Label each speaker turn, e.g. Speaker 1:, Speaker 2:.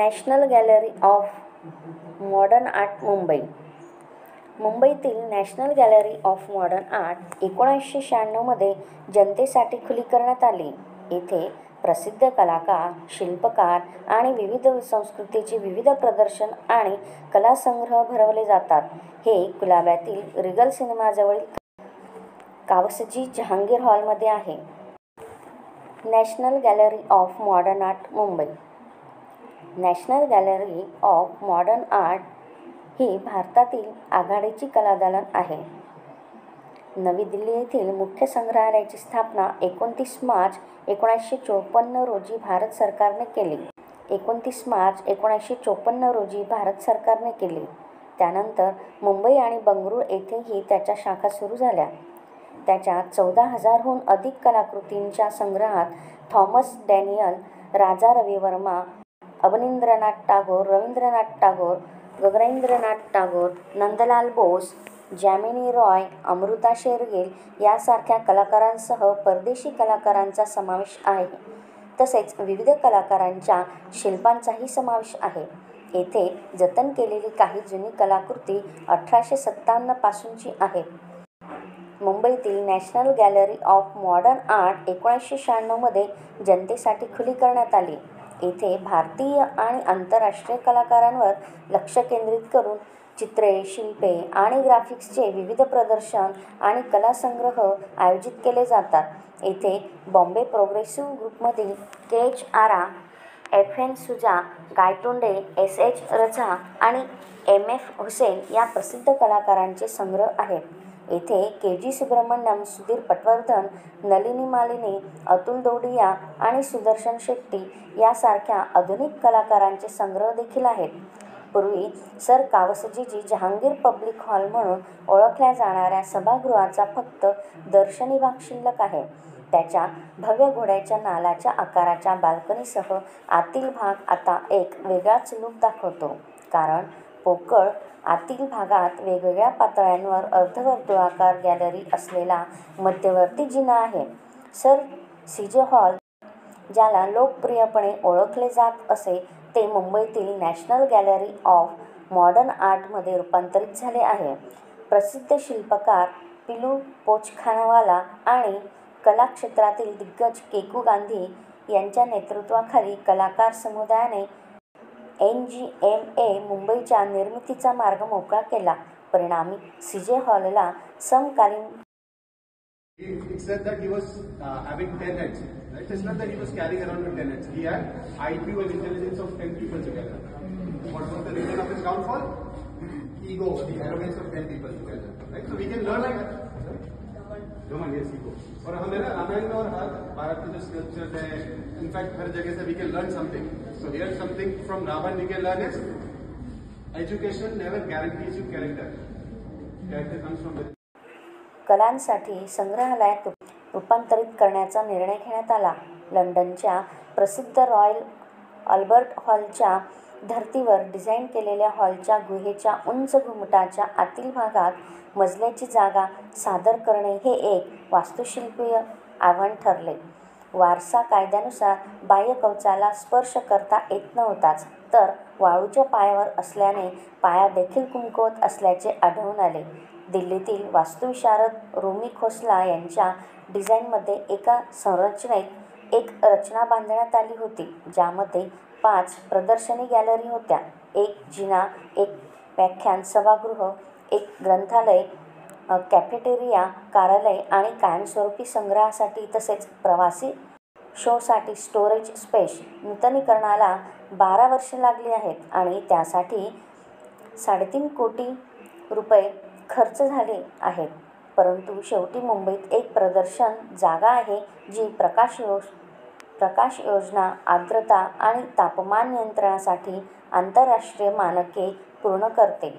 Speaker 1: National Gallery of Modern Art Mumbai. मुंबईतील National Gallery of Modern Art 1996 मध्ये जनतेसाठी खुली करण्यात आली. येथे प्रसिद्ध कलाकार, शिल्पकार आणि विविध संस्कृतीचे विविध प्रदर्शन आणि कलासंग्रह भरवले जातात. हे कुलाब्यातील रिगल सिनेमाजवळील कावसजी जहांगीर हॉलमध्ये आहे. National Gallery of Modern Art Mumbai. National Gallery of Modern Art ही भारतातील आघाडीची कलादालन आहे. नवी दिल्ली येथील मुख्य संग्रहालयाची स्थापना 29 मार्च 1954 रोजी भारत सरकारने केली. 29 मार्च 1954 रोजी भारत सरकारने केली. त्यानंतर मुंबई आणि बंगळुरू येथेही त्याच्या शाखा सुरू झाल्या. त्याच्या 14,000हून अधिक कलाकृतींच्या संग्रहात थॉमस डॅनियल, राजा रविवर्मा, अवनींद्रनाथ टागोर, रवींद्रनाथ टागोर, गगनेंद्रनाथ टागोर, नंदलाल बोस, जामिनी रॉय, अमृता शेरगिल यासारख्या कलाकारांसह परदेशी कलाकारांचा समावेश आहे. तसेच विविध कलाकारांच्या शिल्पांचाही समावेश आहे. येथे जतन केलेली काही जुनी कलाकृती 1857 पासूनची आहेत. मुंबईतील National Gallery of Modern Art 1996 मध्ये जनतेसाठी खुली करण्यात आली. येथे भारतीय आणि आंतरराष्ट्रीय कलाकारांवर लक्ष केंद्रित करून चित्रे, शिल्पे आणि ग्राफिक्सचे विविध प्रदर्शन आणि कलासंग्रह आयोजित केले जातात. येथे बॉम्बे प्रोग्रेसिव्ह ग्रुपमधील के.एच. आरा, एफ.एन. सुजा, गायतोंडे, एस.एच. रझा आणि एम.एफ. हुसेन या प्रसिद्ध कलाकारांचे संग्रह आहेत. येथे के.जी. सुब्रमण्यम, सुधीर पटवर्धन, नलिनी मालिनी, अतुल दौडिया आणि सुदर्शन शेट्टी यासारख्या आधुनिक कलाकारांचे संग्रह देखील आहेत. पूर्वी sir Kawasji Jahangir public hall म्हणून ओळखल्या जाणाऱ्या सभागृहाचा फक्त दर्शनी भाग शिल्लक आहे. त्याच्या भव्य घोड्याच्या नालाच्या आकाराच्या बाल्कनीसह आतील भाग आता एक वेगळाच लूक दाखवतो, कारण पोकळ आतील भागात वेगवेगळ्या पातळ्यांवर अर्धवर्तुळाकार गॅलरी असलेला मध्यवर्ती जिना आहे. सर सीजे हॉल, ज्याला लोकप्रियपणे ओळखले जात असे, ते मुंबईतील नॅशनल गॅलरी ऑफ मॉडर्न आर्टमध्ये रूपांतरित झाले आहे. प्रसिद्ध शिल्पकार पिलू पोचखानवाला आणि कला क्षेत्रातील दिग्गज केकू गांधी यांच्या नेतृत्वाखाली कलाकार समुदायाने NGMA मुंबईच्या निर्मितीचा मार्ग मोकळा केला. परिणामी सीजे हॉलला समकालीन
Speaker 2: It said that he was having 10 heads. Right? It's not that he was carrying around with 10 heads. He had IQ and intelligence of 10 people together. What was the reason of his downfall? Ego, the arrogance of 10 people together. Right? So we can learn like that. Roman, yes, ego. और हमें ना रामायण और हर भारत के जो scriptures हैं, in fact हर जगह से we can learn something. So here something from Ravan we can learn is education never guarantees you character. Character comes from the
Speaker 1: कलांसाठी संग्रहालयात रूपांतरित करण्याचा निर्णय घेण्यात आला. लंडनच्या प्रसिद्ध रॉयल अल्बर्ट हॉलच्या धर्तीवर डिझाईन केलेल्या हॉलच्या गुहेच्या उंच घुमटाच्या आतील भागात मजल्याची जागा सादर करणे हे एक वास्तुशिल्पीय आव्हान ठरले. वारसा कायद्यानुसार बाह्य कवचाला स्पर्श करता येत नव्हताच, तर वाळूच्या पायावर असल्याने पाया देखील कमकुवत असल्याचे आढळून आले. दिल्लीतील वास्तुविशारद रोमी खोसला यांच्या डिझाईनमध्ये एका संरचनेत एक रचना बांधण्यात आली होती, ज्यामध्ये 5 प्रदर्शनी गॅलरी होत्या: एक जिना, एक व्याख्यान सभागृह, एक ग्रंथालय, कॅफेटेरिया, कार्यालय आणि कायमस्वरूपी संग्रहासाठी तसेच प्रवासी शोसाठी स्टोरेज स्पेस. नूतनीकरणाला 12 वर्षे लागली आहेत आणि त्यासाठी ₹3.5 कोटी खर्च झाले आहेत. परंतु शेवटी मुंबईत एक प्रदर्शन जागा आहे जी प्रकाश योजना, आर्द्रता आणि तापमान नियंत्रणासाठी आंतरराष्ट्रीय मानके पूर्ण करते.